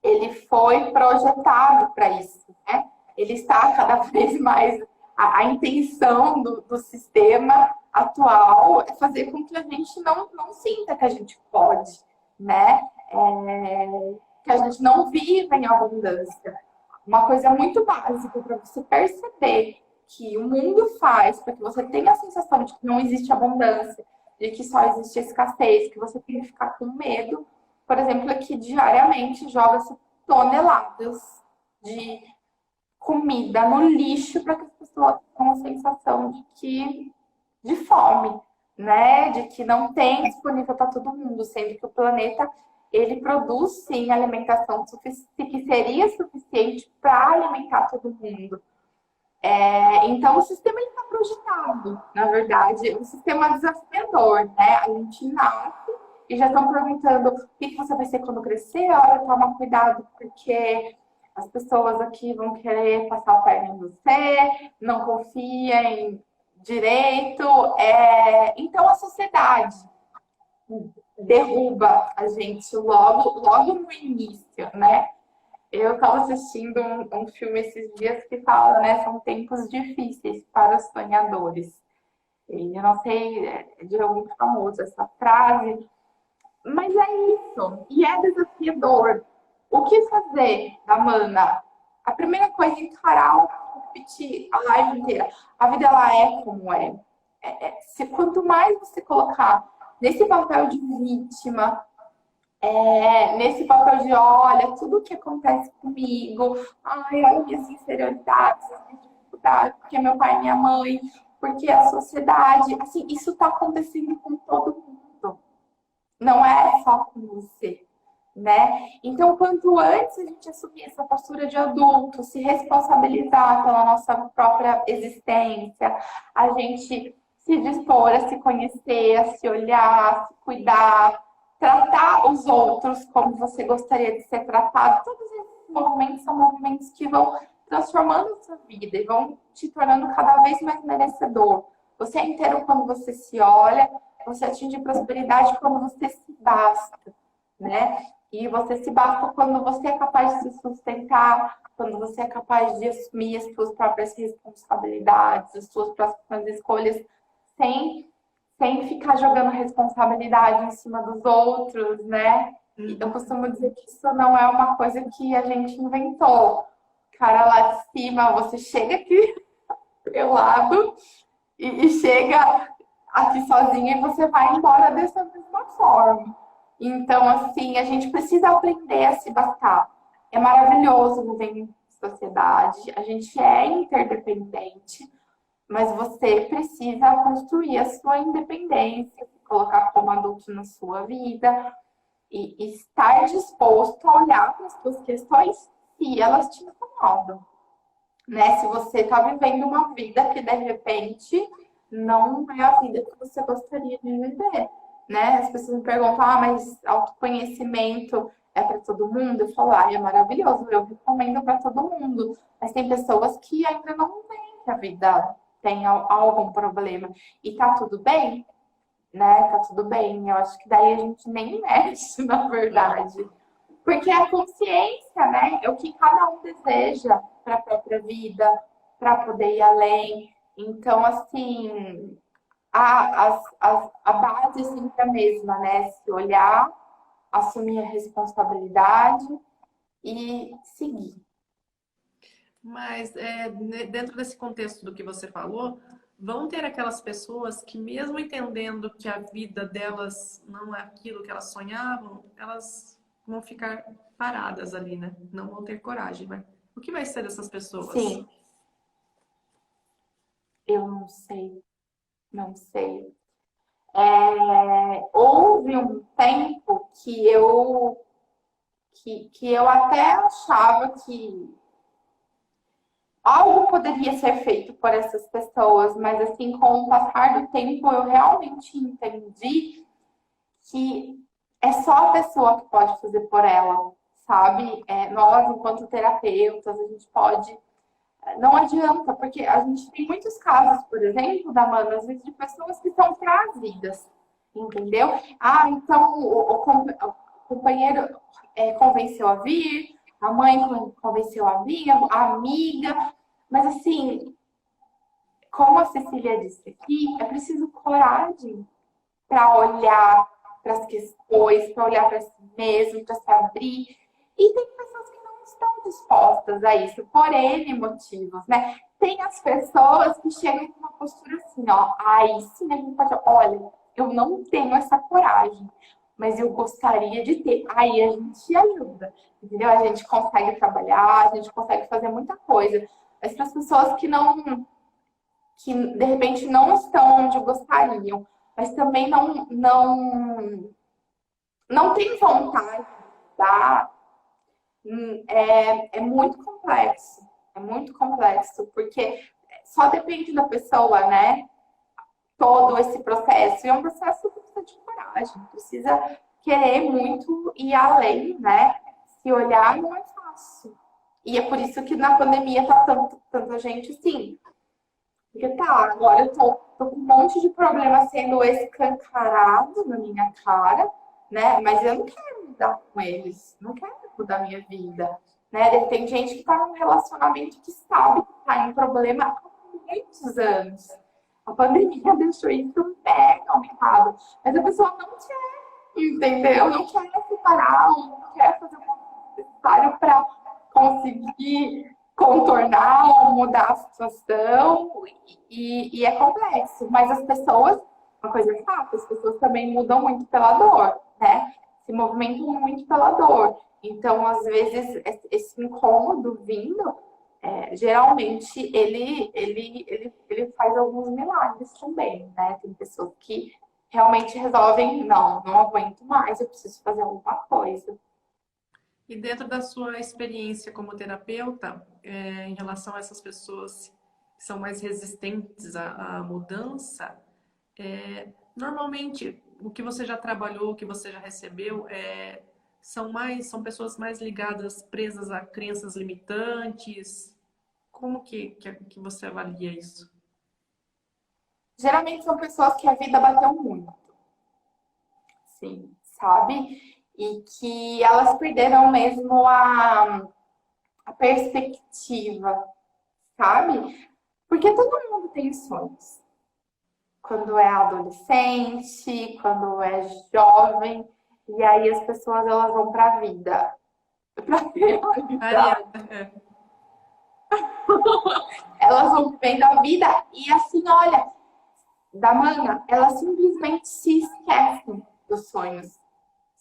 ele foi projetado para isso, né? Ele está cada vez mais a intenção do sistema atual é fazer com que a gente não sinta que a gente pode, né? Que a gente não viva em abundância. Uma coisa muito básica para você perceber que o mundo faz para que você tenha a sensação de que não existe abundância, de que só existe escassez, que você tem que ficar com medo. Por exemplo, aqui diariamente joga-se toneladas de comida no lixo para que as pessoas tenham a sensação de fome, né? De que não tem disponível para todo mundo, sendo que o planeta ele produz sim alimentação que seria suficiente para alimentar todo mundo. Então o sistema está projetado, na verdade, um sistema desafiador, né? A gente nasce e já estão perguntando o que você vai ser quando crescer. Olha, toma cuidado, porque as pessoas aqui vão querer passar a perna em você, não confia em direito. Então a sociedade derruba a gente logo no início, né? Eu estava assistindo um filme esses dias que fala, né? São tempos difíceis para os sonhadores. E eu não sei de algum famoso essa frase, mas é isso. E é desafiador. O que fazer, Amanda? A primeira coisa é encarar, repetir a live inteira. A vida, ela é como é. Quanto mais você colocar nesse papel de vítima, nesse papel de, olha, tudo o que acontece comigo, ai, olha minhas inferioridades, minhas dificuldades, porque meu pai e minha mãe, porque a sociedade, assim, isso está acontecendo com todo mundo. Não é só com você, né? Então, quanto antes a gente assumir essa postura de adulto, se responsabilizar pela nossa própria existência, a gente se dispor a se conhecer, a se olhar, a se cuidar, tratar os outros como você gostaria de ser tratado. Todos esses movimentos são movimentos que vão transformando a sua vida e vão te tornando cada vez mais merecedor. Você é inteiro quando você se olha, você atinge prosperidade quando você se basta, né? E você se basta quando você é capaz de se sustentar, quando você é capaz de assumir as suas próprias responsabilidades, as suas próprias escolhas, sem ficar jogando responsabilidade em cima dos outros, né? Eu costumo dizer que isso não é uma coisa que a gente inventou. Cara lá de cima, você chega aqui pelo lado e chega aqui sozinha e você vai embora dessa mesma forma. Então, assim, a gente precisa aprender a se bastar. É maravilhoso viver em sociedade, a gente é interdependente, mas você precisa construir a sua independência, se colocar como adulto na sua vida e estar disposto a olhar para as suas questões se elas te incomodam. Né? Se você está vivendo uma vida que, de repente, não é a vida que você gostaria de viver. Né? As pessoas me perguntam, mas autoconhecimento é para todo mundo? Eu falo, é maravilhoso, eu recomendo para todo mundo. Mas tem pessoas que ainda não veem que a vida tem algum problema. E tá tudo bem, né? Tá tudo bem. Eu acho que daí a gente nem mexe, na verdade. Porque a consciência, né? É o que cada um deseja para a própria vida, para poder ir além. Então, assim, a base é sempre a mesma, né? Se olhar, assumir a responsabilidade e seguir. Mas dentro desse contexto do que você falou, vão ter aquelas pessoas que, mesmo entendendo que a vida delas não é aquilo que elas sonhavam, elas vão ficar paradas ali, né? Não vão ter coragem, né? O que vai ser dessas pessoas? Sim. Eu não sei. Não sei. Houve um tempo que eu até achava que algo poderia ser feito por essas pessoas, mas assim, com o passar do tempo, eu realmente entendi que é só a pessoa que pode fazer por ela, sabe? Nós, enquanto terapeutas, a gente pode. Não adianta, porque a gente tem muitos casos, por exemplo, da Mana, às vezes, de pessoas que são trazidas, entendeu? Então o companheiro convenceu a vir, a mãe convenceu a vir, a amiga, mas assim, como a Cecília disse aqui, é preciso coragem para olhar para as questões, para olhar para si mesmo, para se abrir. E tem pessoas que não estão dispostas a isso, por N motivos, né? Tem as pessoas que chegam com uma postura assim, ó, aí sim a gente pode, olha, eu não tenho essa coragem, mas eu gostaria de ter. Aí a gente ajuda, entendeu? A gente consegue trabalhar, a gente consegue fazer muita coisa. Mas para as pessoas que não, que de repente não estão onde gostariam, mas também não tem vontade, tá? É muito complexo. É muito complexo, porque só depende da pessoa, né? Todo esse processo. E é um processo que precisa de coragem, precisa querer muito ir além, né? Se olhar não é fácil. E é por isso que na pandemia tá tanta gente assim. Porque tá, agora eu tô com um monte de problema sendo escancarado na minha cara, né? Mas eu não quero mudar com eles, não quero mudar a minha vida, né? Tem gente que tá num relacionamento que sabe que tá em problema há muitos anos. A pandemia deixou isso mega aumentado. Mas a pessoa não quer, entendeu? Não quer separar, não quer fazer o necessário para conseguir contornar ou mudar a situação. E é complexo. Mas as pessoas, uma coisa é fato, as pessoas também mudam muito pela dor, né? Se movimentam muito pela dor. Então, às vezes, esse incômodo vindo geralmente ele faz alguns milagres também, né? Tem pessoas que realmente resolvem, não aguento mais, eu preciso fazer alguma coisa. E dentro da sua experiência como terapeuta, em relação a essas pessoas que são mais resistentes à mudança, normalmente o que você já trabalhou, o que você já recebeu, são pessoas mais ligadas, presas a crenças limitantes. Como que você avalia isso? Geralmente são pessoas que a vida bateu muito, sim, sabe? E que elas perderam mesmo a perspectiva, sabe? Porque todo mundo tem sonhos. Quando é adolescente, quando é jovem, e aí as pessoas elas vão para a vida, para a realidade. Ariana, Elas vão vivendo a vida e assim, olha, da mana, elas simplesmente se esquecem dos sonhos,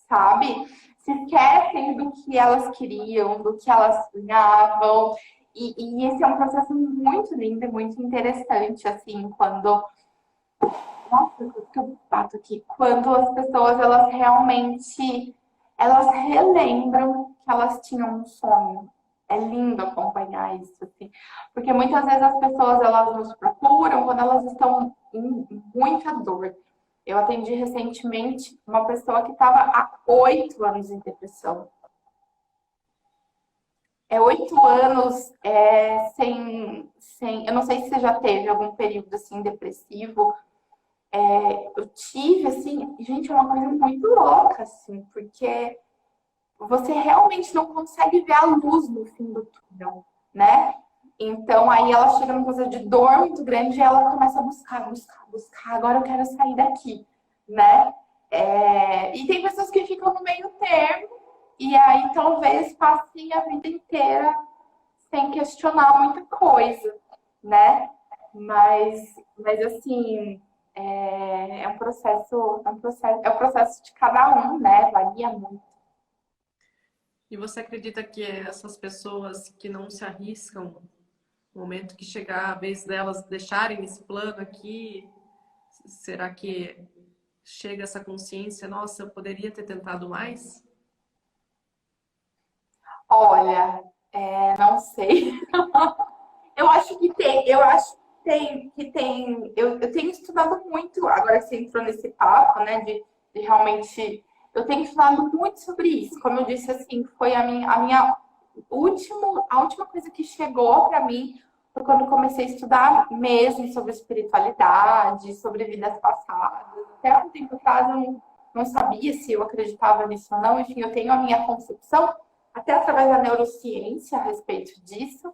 sabe? Se esquecem do que elas queriam, do que elas sonhavam. E esse é um processo muito lindo e muito interessante, assim, quando. Nossa, que eu bato aqui. Quando as pessoas, elas realmente. Elas relembram que elas tinham um sonho. É lindo acompanhar isso, assim. Porque muitas vezes as pessoas, elas nos procuram quando elas estão em muita dor. Eu atendi recentemente uma pessoa que estava há 8 anos em depressão. 8 anos sem. Eu não sei se você já teve algum período assim depressivo. Eu tive, assim, gente, é uma coisa muito louca, assim, porque você realmente não consegue ver a luz no fim do túnel, né? Então, aí ela chega numa coisa de dor muito grande e ela começa a buscar. Agora eu quero sair daqui, né? E tem pessoas que ficam no meio termo e aí talvez passem a vida inteira sem questionar muita coisa, né? Mas assim, é um processo de cada um, né? Varia muito. e você acredita que essas pessoas que não se arriscam, no momento que chegar a vez delas deixarem esse plano aqui, será que chega essa consciência, nossa, eu poderia ter tentado mais? Olha, não sei. Eu acho que tem, eu tenho estudado muito, agora que você entrou nesse papo, né, de realmente, eu tenho estudado muito sobre isso. Como eu disse, assim, foi a última coisa que chegou para mim foi quando eu comecei a estudar mesmo sobre espiritualidade, sobre vidas passadas. Até um tempo atrás eu não sabia se eu acreditava nisso ou não. Enfim, eu tenho a minha concepção, até através da neurociência a respeito disso.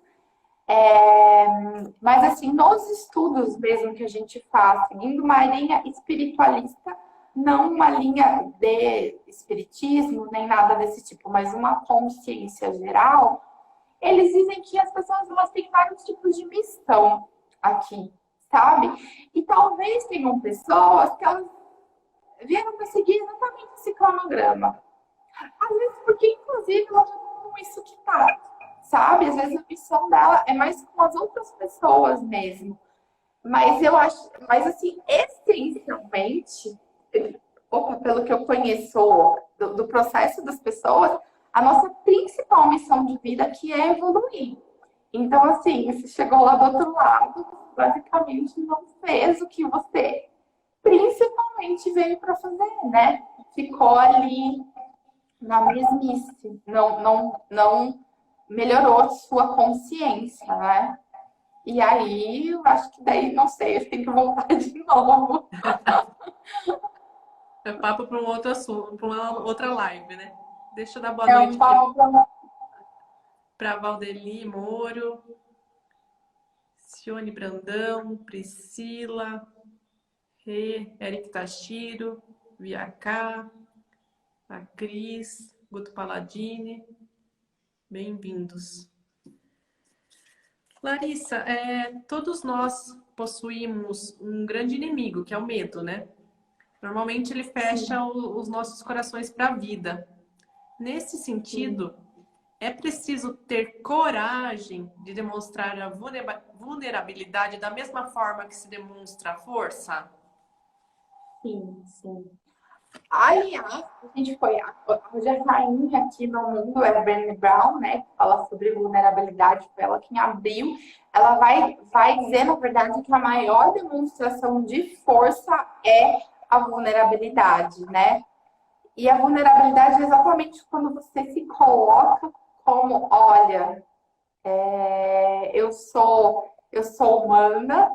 Mas, assim, nos estudos mesmo que a gente faz, seguindo uma linha espiritualista, não uma linha de espiritismo, nem nada desse tipo, mas uma consciência geral, eles dizem que as pessoas elas têm vários tipos de missão aqui, sabe? E talvez tenham pessoas que elas vieram para seguir exatamente esse cronograma. Às vezes porque, inclusive, ela já está com isso que tá, sabe? Às vezes a missão dela é mais com as outras pessoas mesmo. Mas eu acho, mas assim, essencialmente, pelo que eu conheço do processo das pessoas, a nossa principal missão de vida aqui é evoluir. Então, assim, você chegou lá do outro lado, basicamente não fez o que você principalmente veio para fazer, né? Ficou ali na mesmice, não melhorou a sua consciência, né? E aí, eu acho que daí, não sei, eu tenho que voltar de novo. É papo para um outro assunto, para uma outra live, né? Deixa eu dar boa É noite um papo pra... para Valdeli Moro, Cione Brandão, Priscila, Rê, Eric Tashiro, Viacá, a Cris, Guto Paladini. Bem-vindos. Larissa, todos nós possuímos um grande inimigo, que é o medo, né? Normalmente ele fecha os nossos corações para a vida. Nesse sentido, é preciso ter coragem de demonstrar a vulnerabilidade da mesma forma que se demonstra a força? Sim, sim. Aliás, a gente foi. Hoje a rainha aqui no mundo é Brené Brown, né? Que fala sobre vulnerabilidade. Foi ela quem abriu. Ela vai dizer, na verdade, que a maior demonstração de força é a vulnerabilidade, né? E a vulnerabilidade é exatamente quando você se coloca como, olha, eu sou humana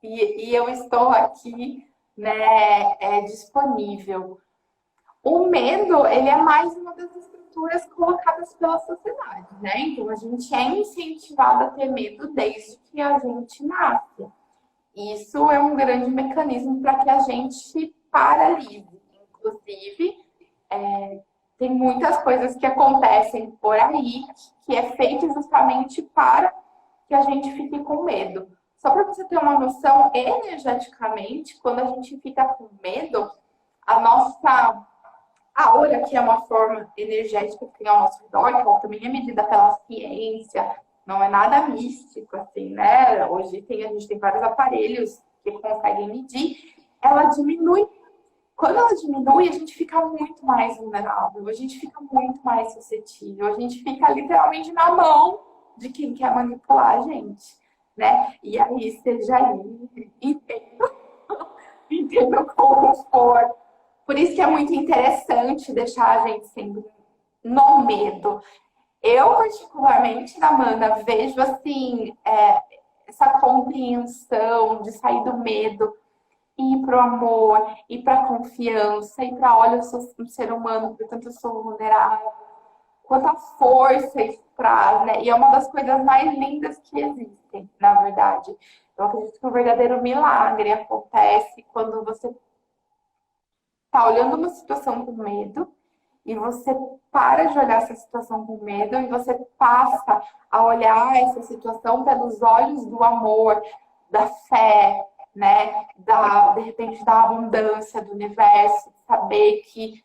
e eu estou aqui, né, disponível. O medo, ele é mais uma das estruturas colocadas pela sociedade, né? Então, a gente é incentivado a ter medo desde que a gente nasce. Isso é um grande mecanismo para que a gente paralise. Inclusive, tem muitas coisas que acontecem por aí que é feito justamente para que a gente fique com medo. Só para você ter uma noção, energeticamente, quando a gente fica com medo, a nossa aura, que é uma forma energética que tem ao nosso redor, que também é medida pela ciência, não é nada místico, assim, né? Hoje a gente tem vários aparelhos que conseguem medir, ela diminui. Quando ela diminui, a gente fica muito mais vulnerável, a gente fica muito mais suscetível, a gente fica literalmente na mão de quem quer manipular a gente, né? E aí, seja aí, entenda como for. Por isso que é muito interessante deixar a gente sempre no medo. Eu, particularmente, Amanda, vejo assim, essa compreensão de sair do medo, ir para o amor, ir para a confiança, ir para, olha, eu sou um ser humano, portanto eu sou vulnerável. Quanta força isso traz, né? E é uma das coisas mais lindas que existem, na verdade. Eu acredito que o verdadeiro milagre acontece quando você está olhando uma situação com medo e você para de olhar essa situação com medo e você passa a olhar essa situação pelos olhos do amor, da fé, né? De repente, da abundância do universo, de saber que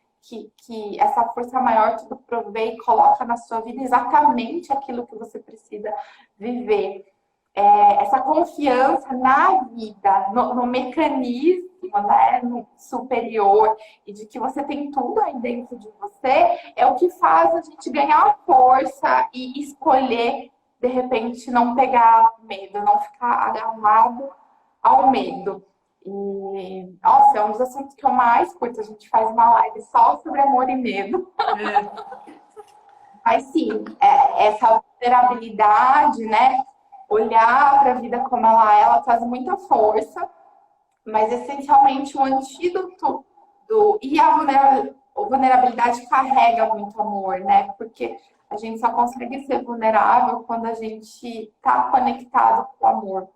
essa força maior tudo provê e coloca na sua vida exatamente aquilo que você precisa viver. Essa confiança na vida, no mecanismo, né, no superior, e de que você tem tudo aí dentro de você, é o que faz a gente ganhar força e escolher, de repente, não pegar medo, não ficar agarrado ao medo. E, nossa, é um dos assuntos que eu mais curto. A gente faz uma live só sobre amor e medo. Mas sim, essa vulnerabilidade, né? Olhar para a vida como ela traz muita força, mas essencialmente o antídoto e a vulnerabilidade carrega muito amor, né? Porque A gente só consegue ser vulnerável quando a gente está conectado com o amor,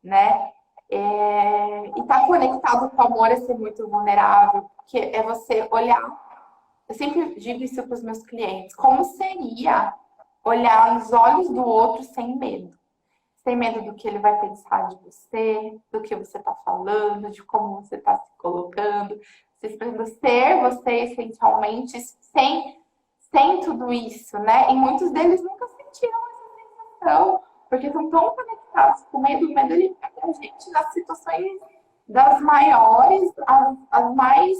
né? E estar conectado com o amor é ser muito vulnerável, porque é você olhar. Eu sempre digo isso para os meus clientes: como seria olhar nos olhos do outro sem medo? Sem medo do que ele vai pensar de você, do que você está falando, de como você está se colocando. Você precisa ser você essencialmente sem tudo isso, né? E muitos deles nunca sentiram essa sensação, porque estão tão conectados com o medo. O medo, ele pega a gente nas situações das maiores, as mais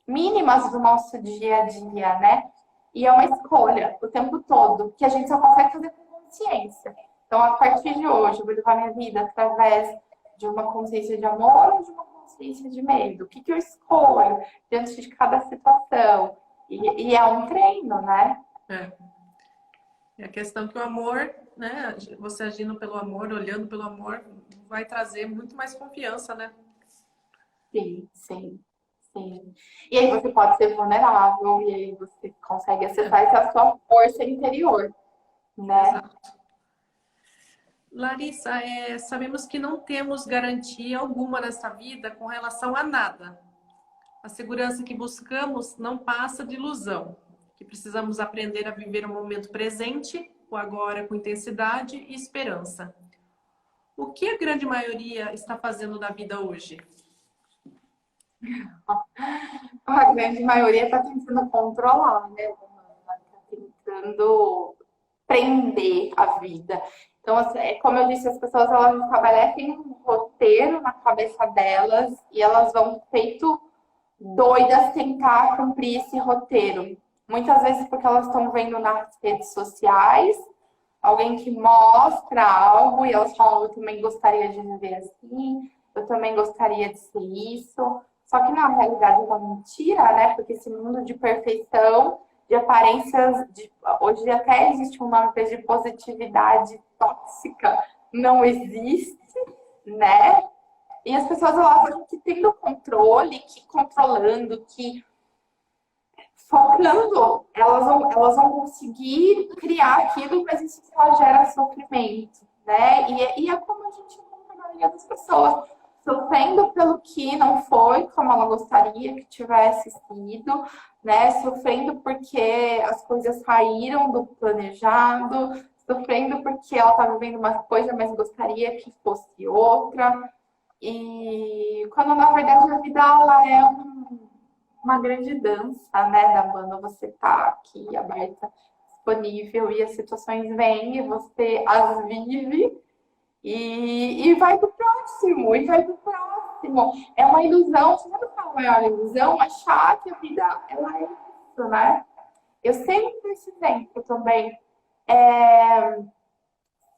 mínimas do nosso dia a dia, né? E é uma escolha o tempo todo, que a gente só consegue fazer com consciência. Então, a partir de hoje, eu vou levar minha vida através de uma consciência de amor ou de uma consciência de medo? O que eu escolho diante de cada situação? E é um treino, né? É a questão que o amor, né? Você agindo pelo amor, olhando pelo amor, vai trazer muito mais confiança, né? Sim, sim, sim. E aí você pode ser vulnerável, e aí você consegue acessar essa sua força interior, né? Exato. Larissa, sabemos que não temos garantia alguma nessa vida com relação a nada. A segurança que buscamos não passa de ilusão, que precisamos aprender a viver o momento presente, o agora com intensidade e esperança. O que a grande maioria está fazendo da vida hoje? A grande maioria está tentando controlar, né? Está tentando prender a vida. Então, assim, como eu disse, as pessoas elas estabelecem um roteiro na cabeça delas e elas vão feito doidas tentar cumprir esse roteiro. Muitas vezes porque elas estão vendo nas redes sociais alguém que mostra algo e elas falam: eu também gostaria de viver assim, eu também gostaria de ser isso. Só que na realidade é uma mentira, né? Porque esse mundo de perfeição, de aparências, hoje até existe um nome de positividade tóxica, não existe, né? E as pessoas elas acham que tendo controle, que controlando, que focando, elas vão conseguir criar aquilo, mas isso só gera sofrimento, né? E é como a gente encontra a maioria das pessoas, sofrendo pelo que não foi como ela gostaria que tivesse sido, né? Sofrendo porque as coisas saíram do planejado, sofrendo porque ela está vivendo uma coisa, mas gostaria que fosse outra. E quando na verdade a vida ela é uma grande dança, né, da banda. Você tá aqui aberta, disponível e as situações vêm e você as vive e vai pro próximo, e vai pro próximo. É uma ilusão, você sabe qual é a maior ilusão? Achar que a vida ela é isso, né? Eu sempre dou esse exemplo também.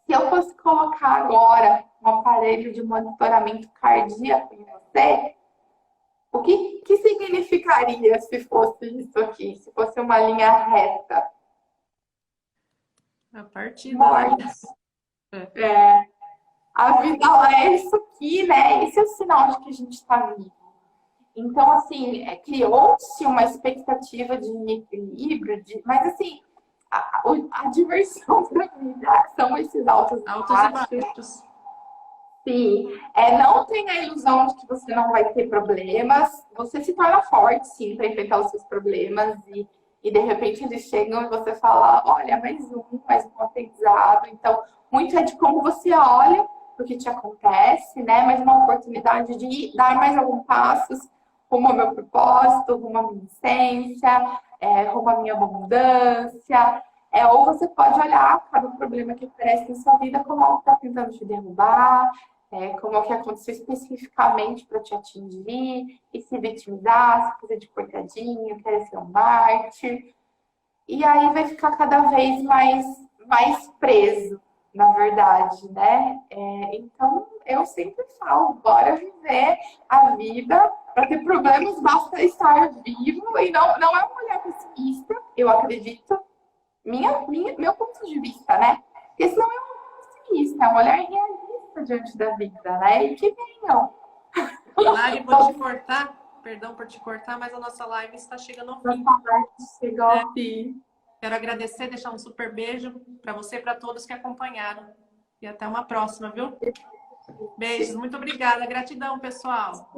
Se eu fosse colocar agora um aparelho de monitoramento cardíaco em você, o que significaria se fosse isso aqui? Se fosse uma linha reta? A partida. Morte. A vida ela é isso aqui, né? Esse é o sinal de que a gente está vivo. Então, assim, criou-se uma expectativa de equilíbrio, mas assim, a diversão da vida são esses altos e baixos. Sim, não tenha a ilusão de que você não vai ter problemas. Você se torna forte, sim, para enfrentar os seus problemas. E de repente eles chegam e você fala: olha, mais um aprendizado. Então, muito é de como você olha o que te acontece, né? Mais uma oportunidade de dar mais alguns passos rumo ao meu propósito, rumo à minha essência, rumo à minha abundância. Ou você pode olhar cada problema que aparece na sua vida como algo que está tentando te derrubar, como é o que aconteceu especificamente para te atingir, e se vitimizar, se fazer de coitadinho, querer ser um mártir. E aí vai ficar cada vez mais preso, na verdade, né? Então, eu sempre falo, bora viver a vida. Para ter problemas, basta estar vivo. E não é um olhar pessimista, eu acredito. Meu ponto de vista, né? Esse não é um olhar pessimista, é um olhar realista diante da vida, né? E que venham. Lari, vou te cortar, perdão por te cortar, mas a nossa live está chegando ao fim. Chegou ao fim. Quero agradecer, deixar um super beijo para você e para todos que acompanharam. E até uma próxima, viu? Beijos, muito obrigada. Gratidão, pessoal.